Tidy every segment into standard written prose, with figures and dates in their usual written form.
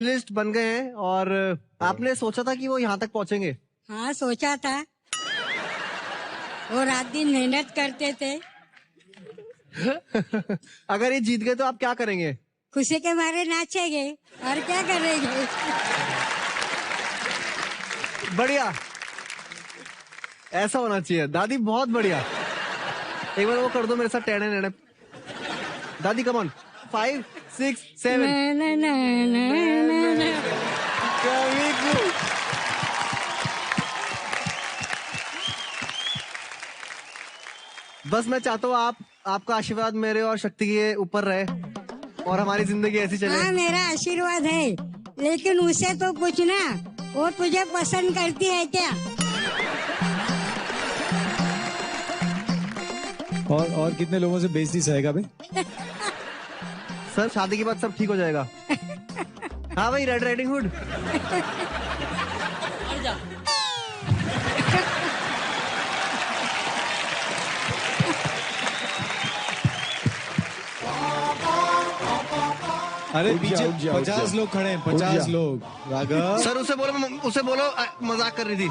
List बन गए हैं और आपने सोचा था कि वो यहाँ तक पहुँचेंगे? हाँ सोचा था, वो रात दिन मेहनत करते थे। अगर ये जीत गए तो आप क्या करेंगे? खुशी के मारे नाचेंगे और क्या करेंगे। बढ़िया, ऐसा होना चाहिए दादी, बहुत बढ़िया। एक बार वो कर दो मेरे साथ टेढ़े नेढ़े। दादी कम ऑन, 5 6 7। बस मैं चाहता हूँ आपका आशीर्वाद मेरे और शक्ति के ऊपर रहे और हमारी जिंदगी ऐसी चले। हाँ मेरा आशीर्वाद है, लेकिन उसे तो पूछना वो तुझे पसंद करती है क्या? और कितने लोगों से बेइज्जती सहेगा बे? सर शादी के बाद सब ठीक हो जाएगा। हाँ भाई, रेड राइडिंग हुड। अरे पीछे 50 लोग खड़े हैं, 50 लोग। राघव सर उसे बोलो मजाक कर रही थी।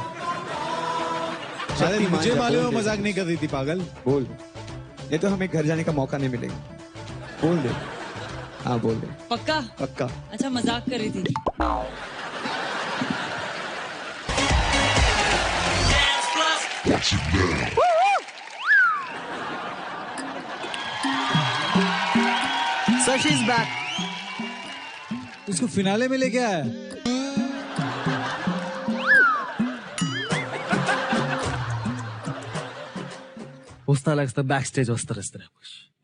अरे मुझे मालूम है मजाक नहीं कर रही थी पागल। बोल, ये तो हमें घर जाने का मौका नहीं मिलेगा। बोल दे। हाँ बोल दे। पक्का? पक्का। अच्छा मजाक कर रही थी। Sir she is back. उसको फिनाले में लेके आया। వస్తా బ్యాక్ స్టేజ్ వస్తారు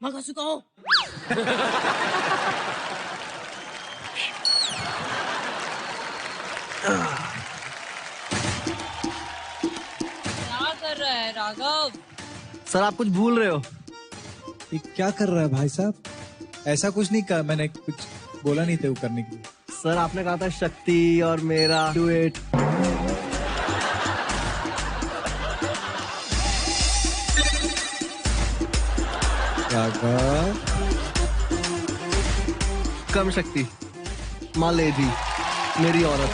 मगा सुखाओ। क्या कर रहा है राघव? सर आप कुछ भूल रहे हो। ये क्या कर रहा है भाई साहब? ऐसा कुछ नहीं कहा मैंने, कुछ बोला नहीं था वो करने के लिए। सर आपने कहा था शक्ति और मेरा डुएट। राघव कम शक्ति, माँ लेडी, मेरी औरत।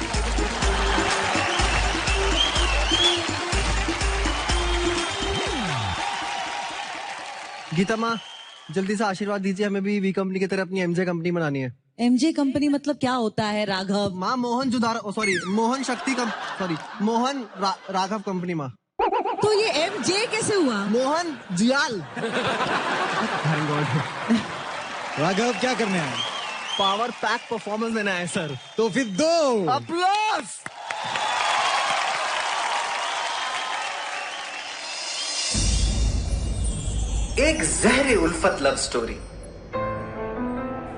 गीता माँ जल्दी से आशीर्वाद दीजिए, हमें भी वी कंपनी की तरह अपनी एमजे कंपनी बनानी है। एमजे कंपनी मतलब क्या होता है राघव? माँ मोहन मोहन शक्ति मोहन राघव कंपनी माँ। तो ये एमजे कैसे हुआ? मोहन जियाल। राघव क्या करने आए? पावर पैक परफॉर्मेंस देना है सर। तो फिर दो अप्लॉज। एक जहरे उल्फत लव स्टोरी।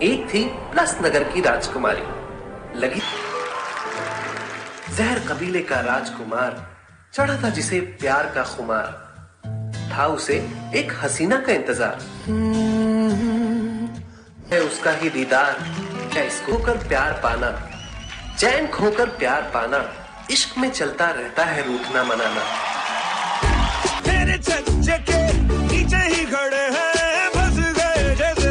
एक थी प्लस नगर की राजकुमारी, लगी जहर कबीले का राजकुमार, चढ़ा था जिसे प्यार का खुमार, था उसे एक हसीना का इंतजार, है उसका ही दीदार, क्या इसको खोकर प्यार पाना, चैन खोकर प्यार पाना, इश्क में चलता रहता है रूठना मनाना। तेरे छज्जे के नीचे ही खड़े हैं, फंस गए जैसे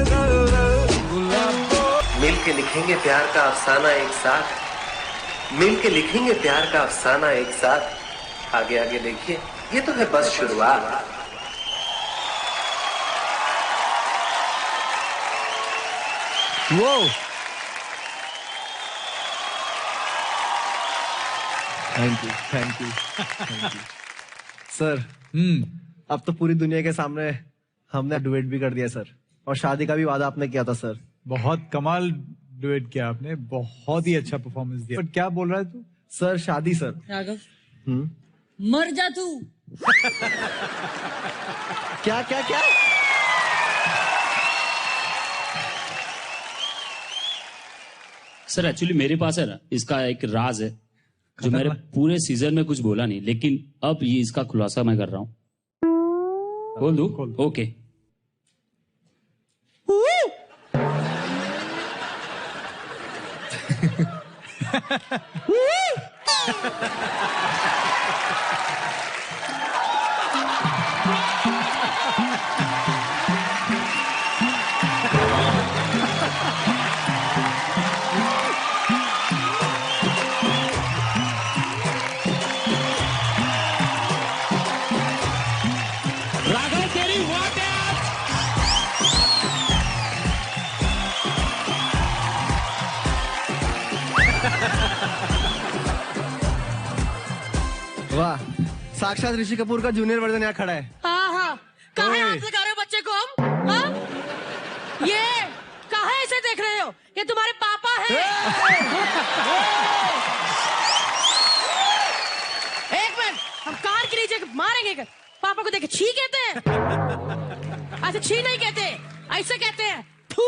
मिल के लिखेंगे प्यार का अफसाना एक साथ, मिल के लिखेंगे प्यार का अफसाना एक साथ, आगे आगे देखिए ये तो है बस शुरुआत। वो थैंक यू सर। अब तो पूरी दुनिया के सामने हमने डुएट भी कर दिया सर, और शादी का भी वादा आपने किया था सर। बहुत कमाल डुएट किया आपने, बहुत ही अच्छा परफॉर्मेंस दिया। बट क्या बोल रहा है तू? सर शादी सर। राघव मर जा तू। क्या क्या क्या? सर एक्चुअली मेरे पास है ना इसका एक राज है जो मेरे पूरे सीजन में कुछ बोला नहीं, लेकिन अब ये इसका खुलासा मैं कर रहा हूँ। बोल दूं? ओके। साक्षात ऋषि कपूर का जूनियर वर्जन यहाँ खड़ा है। हाँ हाँ, कहाँ ओए। हाथ लगा रहे हो बच्चे को हम? हाँ? ये कहाँ ऐसे देख रहे हो? ये तुम्हारे पापा हैं। एक मिनट, हम कार के नीचे मारेंगे क्या? पापा को देखे छी कहते हैं? ऐसे छी नहीं कहते, ऐसे कहते हैं थू।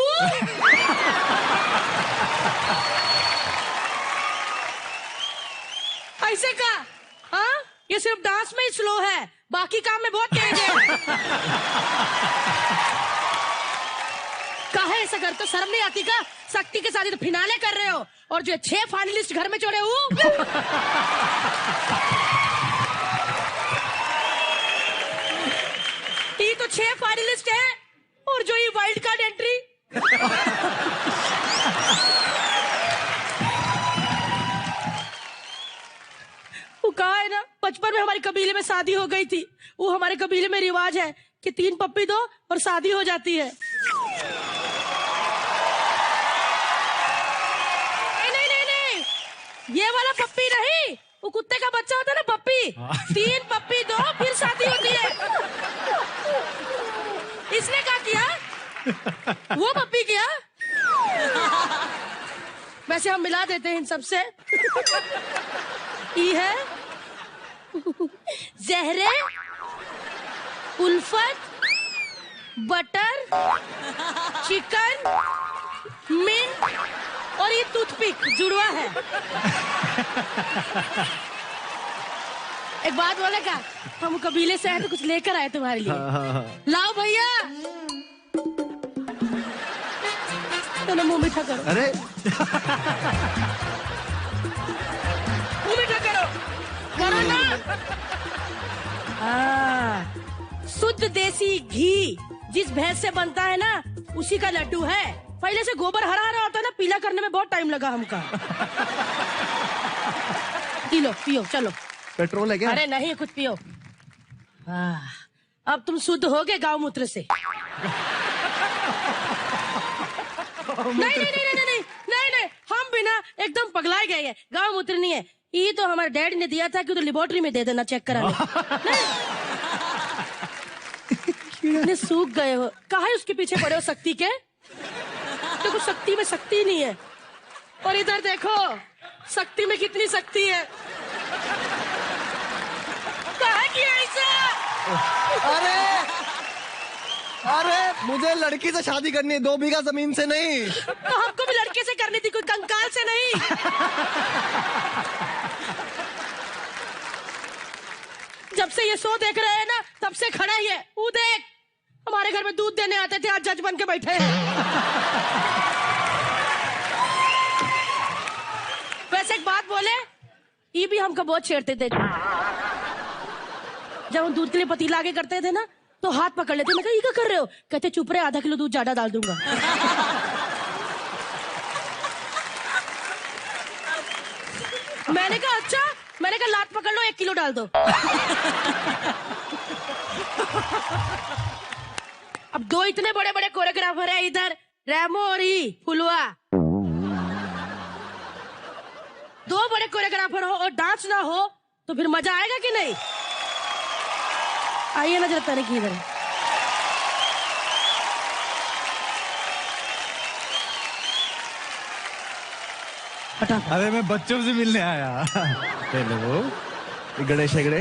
ऐसे का? हाँ? ये सिर्फ डांस में ही स्लो है, बाकी काम में बहुत तेज है। काहे ऐसा करते हो? शर्म नहीं आती का? शक्ति के साथ तो फिनाले कर रहे हो और जो 6 फाइनलिस्ट घर में छोड़े हूँ। ये तो 6 फाइनलिस्ट है और जो ये वाइल्ड कार्ड एंट्री। वो कहा है ना, बचपन में हमारे कबीले में शादी हो गई थी। वो हमारे कबीले में रिवाज है कि 3 पप्पी दो और शादी हो जाती है। नहीं नहीं नहीं, ये वाला पप्पी नहीं, वो कुत्ते का बच्चा होता है ना पप्पी। 3 पप्पी दो फिर शादी होती है। इसने क्या किया? वो पप्पी किया। वैसे हम मिला देते हैं इन सबसे। ई है जहरे, उल्फत, बटर, चिकन, मिंट और ये टूथपिक जुड़वा है। एक बात बोले का, हम कबीले से आए तो कुछ लेकर आए तुम्हारे लिए। लाओ भैया, दोनों मुंह मीठा करो। अरे मुंह मीठा करो, करो ना। शुद्ध देसी घी जिस भैंस से बनता है ना, उसी का लड्डू है। पहले से गोबर हरा हरा होता है ना, पीला करने में बहुत टाइम लगा हमका। पी लो, पियो, चलो। पेट्रोल है क्या? अरे नहीं, कुछ पियो। अब तुम शुद्ध हो गए गाँव मूत्र से। नहीं नहीं नहीं नहीं नहीं नहीं नहीं, हम भी ना एकदम पगलाए गए हैं। गाँव मूत्र नहीं है, ये तो हमारे डैडी ने दिया था कि तो लेबोरेटरी में दे देना चेक कराने। कितने सूख गए हो, काहे उसके पीछे पड़े हो शक्ति के? देखो शक्ति में शक्ति नहीं है, और इधर देखो शक्ति में कितनी शक्ति है। काहे किया ऐसा? अरे मुझे लड़की से शादी करनी है, 2 बीघा जमीन से नहीं। तो हमको भी लड़के से करनी थी, कोई कंकाल से नहीं। जब से ये शो देख रहे हैं ना, तब से खड़ा ही है। वो देख, हमारे घर में दूध देने आते थे, आज जज बन के बैठे हैं। वैसे एक बात बोले, ये भी हमको बहुत छेड़ते थे। जब हम दूध के लिए पतीला आगे करते थे ना, तो हाथ पकड़ लेते। मैं कहा, ये क्या कर रहे हो? कहते चुप रहे, आधा किलो दूध ज्यादा डाल दूंगा। मैंने कहा अच्छा, मैंने कहा लात पकड़ लो, 1 किलो डाल दो। अब 2 इतने बड़े बड़े कोरियोग्राफर है इधर, रैमो और ही फुलवा। 2 बड़े कोरियोग्राफर हो और डांस ना हो तो फिर मजा आएगा कि नहीं? आइए ना जरा ताने की इधर। अरे मैं बच्चों से मिलने आया। वो गणेश हेगड़े।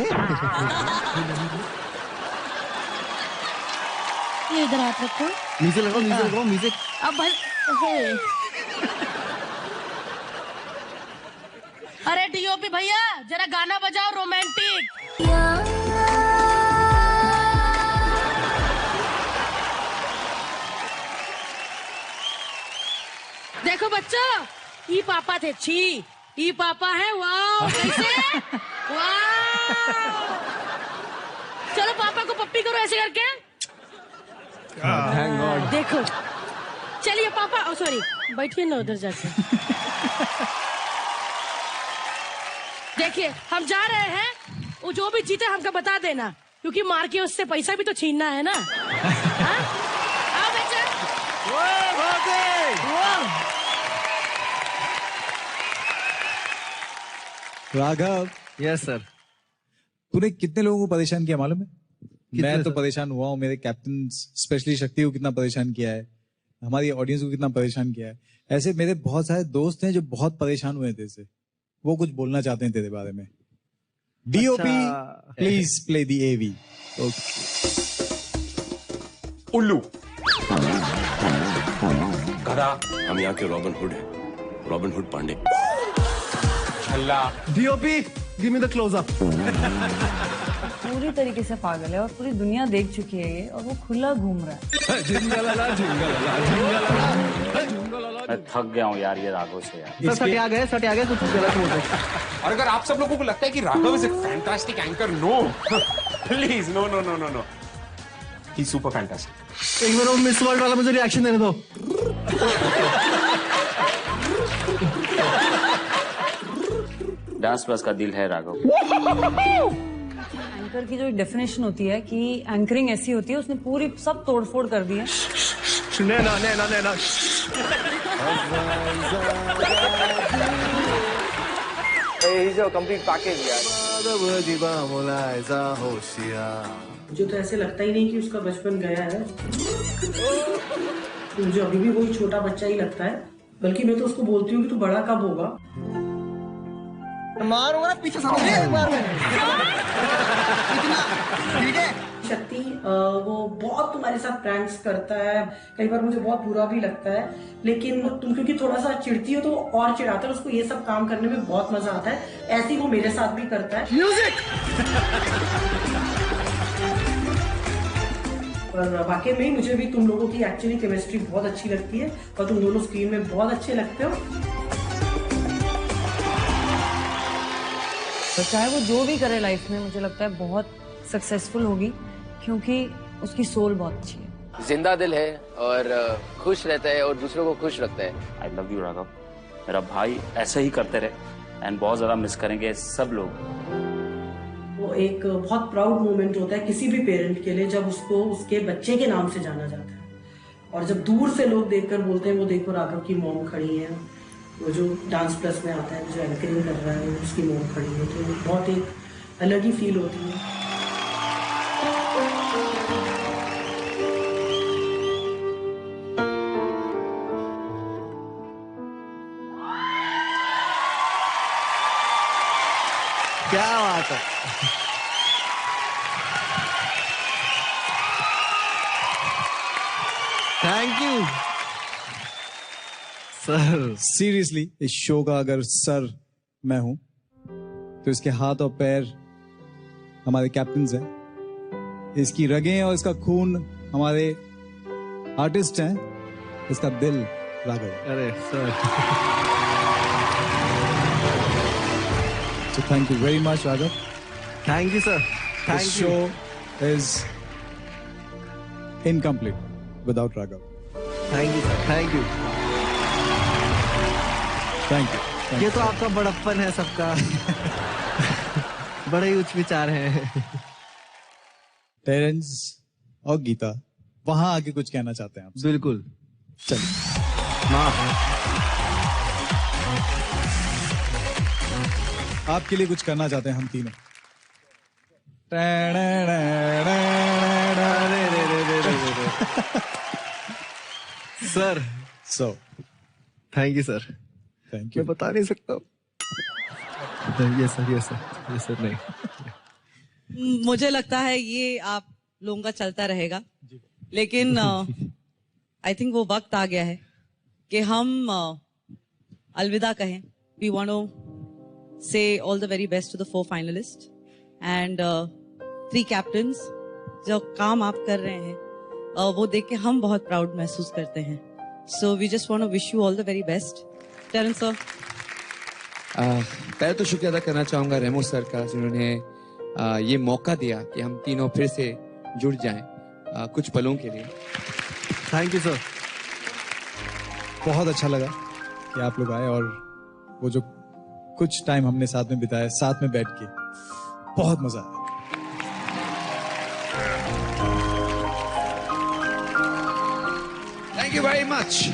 ये इधर हाथ रखो। म्यूजिक लगाओ, म्यूजिक लगाओ, म्यूजिक। अब भाई, अरे डीओपी भैया जरा गाना बजाओ रोमांटिक। देखो बच्चों, ये पापा थे छी, ये पापा है वाह। कैसे? वाह। चलो पापा को पप्पी करो ऐसे करके। Thank God. देखो, चलिए पापा, ओ सॉरी, बैठिए ना उधर जाके। देखिए हम जा रहे हैं, वो जो भी जीते हमको बता देना, क्योंकि मार के उससे पैसा भी तो छीनना है ना। हाँ? आओ बेटा। Raghav, yes sir. तूने कितने लोगों को परेशान किया मालूम है? मैं तो परेशान हुआ हूँ, मेरे कैप्टन स्पेशली शक्ति को कितना परेशान किया है, हमारी ऑडियंस को कितना परेशान किया है। ऐसे मेरे बहुत सारे दोस्त हैं जो बहुत परेशान हुए थे इससे, वो कुछ बोलना चाहते हैं तेरे बारे में। डीओपी प्लीज प्ले दी एवी। उल्लू गधा, हम यहाँ के रॉबिन हुड हैं, रॉबिन हुड पांडे। छल्ला। DOP give me the close up. पूरी तरीके से पागल है और पूरी दुनिया देख चुकी है ये, और वो खुला घूम रहा है। मैं थक गया हूँ यार ये राघव से यार। सटिया गए कुछ गलत बोल रहे। और अगर आप सब लोगों को लगता है कि Raghav is a fantastic anchor, no please, no no no no no, he super fantastic. एक बार वो मिस वर्ल्ड वाला मुझे रिएक्शन देने दो। डांस प्लस का दिल है राघव। एंकर की जो डेफिनेशन होती है कि एंकरिंग ऐसी होती है, उसने पूरी सब तोड़फोड़ कर दी है। नैना नैना नैना। He's a complete package यार। मुझे तो ऐसे लगता ही नहीं कि उसका बचपन गया है। मुझे अभी भी वही छोटा बच्चा ही लगता है, बल्कि मैं तो उसको बोलती हूँ कि तू बड़ा कब होगा। मारूंगा पीछे सामने एक बार में। इतना ठीक है। शक्ति वो बहुत तुम्हारे साथ प्रैंक्स करता है, कई बार मुझे बहुत बुरा भी लगता है, लेकिन तुम क्योंकि थोड़ा सा चिढ़ती हो तो वो और चिढ़ाता है, उसको ये सब काम करने में बहुत मजा आता है। ऐसे ही वो मेरे साथ भी करता है। म्यूजिक। और वाकई में मुझे भी तुम लोगों की एक्चुअली केमिस्ट्री बहुत अच्छी लगती है और तुम दोनों स्क्रीन में बहुत अच्छे लगते हो। तो चाहे वो जो भी करे लाइफ में, मुझे लगता है बहुत सक्सेसफुल होगी, क्योंकि उसकी सोल बहुत अच्छी है। जिंदा दिल है और खुश रहता है और दूसरों को खुश रखता है। आई लव यू राघव, मेरा भाई ऐसे ही करते रहे एंड बहुत ज्यादा मिस करेंगे सब लोग। वो एक बहुत प्राउड मोमेंट होता है किसी भी पेरेंट के लिए, जब उसको उसके बच्चे के नाम से जाना जाता है, और जब दूर से लोग देखकर बोलते हैं वो देखो राघव की मॉम खड़ी है, वो जो डांस प्लस में आता है, जो एंकरिंग कर रहा है उसकी मॉम खड़ी है, तो बहुत एक अलग ही फील होती है। क्या बात है। Thank you sir. सीरियसली इस शो का अगर सर मैं हूं तो इसके हाथ और पैर हमारे कैप्टन्स हैं, इसकी रगें और इसका खून हमारे आर्टिस्ट हैं, इसका दिल राघव। अरे sir, so thank you very much Raghav. Thank you sir. This show is incomplete without Raghav. Thank you sir, thank you. Thank you. Thank ये you. तो आपका बड़प्पन है सबका। बड़े ही उच्च विचार हैं। पेरेंट्स और गीता वहां आके कुछ कहना चाहते हैं आपसे। बिल्कुल। चलिए आपके लिए कुछ करना चाहते हैं हम तीनों। Sir So thank you sir. thank you. मैं बता नहीं सकता। Yes sir, yes sir, yes sir. नहीं, मुझे लगता है ये आप लोगों का चलता रहेगा, लेकिन आई थिंक वो वक्त आ गया है कि हम अलविदा कहें। We want to say all the very best to the 4 finalist and 3 captains. जो काम आप कर रहे हैं वो देख के हम बहुत प्राउड महसूस करते हैं। So we just want to wish you all the very best. Terence sir, पहले तो शुक्रिया अदा करना चाहूंगा रेमो सर का, जिन्होंने ये मौका दिया कि हम तीनों फिर से जुड़ जाएं कुछ पलों के लिए। Thank you sir. बहुत अच्छा लगा कि आप लोग आए और वो जो कुछ टाइम हमने साथ में बिताया, साथ में बैठ के बहुत मजा आया। Thank you very much.